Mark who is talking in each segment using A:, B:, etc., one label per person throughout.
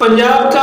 A: पंजाब का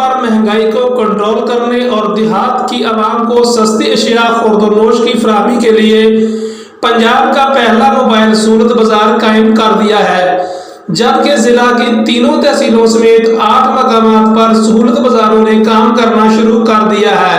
A: पर महंगाई को कंट्रोल करने और देहात की आवाम को सस्ती अशिया खुर्द-ओ-नोश की फराहमी के लिए पंजाब का पहला मोबाइल सहूलत बाजार कायम कर दिया है, जबकि जिला की तीनों तहसीलों समेत 8 मकामात पर सहूलत बाजारों ने काम करना शुरू कर दिया है।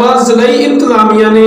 A: पर जिला इंतजामिया ने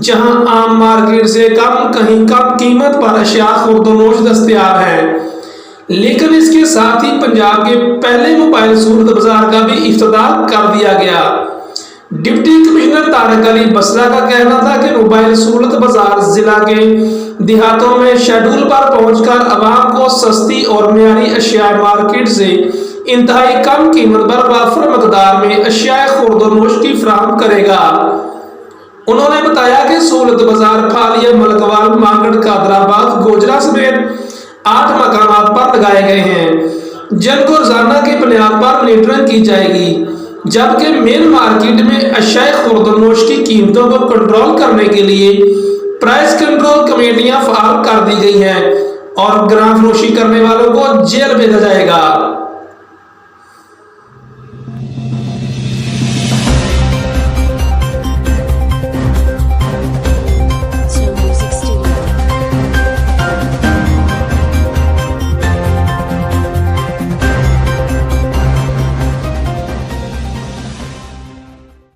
A: जहां आम मार्केट से कहीं कम कीमत पर अशिया खुर्द-ओ-नोश दस्तयाब है। लेकिन इसके साथ ही पंजाब के पहले मोबाइल सहूलत बाजार का भी इफ्तिताह कर दिया गया। डिप्टी कमिश्नर तारक अली बसरा का कहना था कि मोबाइल सहूलत बाजार जिला के देहातों में शेड्यूल पर पहुंचकर आवाम को सस्ती और मियारी अशिया मार्केट से इंतहाई कम कीमत पर वाफर मकदार में अशिया खुर्द-ओ-नोश की फराहम करेगा। उन्होंने बताया कि सहूलत बाजार फालिया, मलकवाल, मांगड़, कादराबाद, गोजरा समेत 8 मकामात पर लगाए गए हैं, जिनको रोजाना की बुनियाद पर मॉनिटरिंग की जाएगी, जबकि मेन मार्केट में अशिया खुर्द-ओ-नोश की कीमतों को कंट्रोल करने के लिए प्राइस कंट्रोल कमेटियां फाल कर दी गई हैं और ग्राम फरोशी करने वालों को जेल भेजा जाएगा।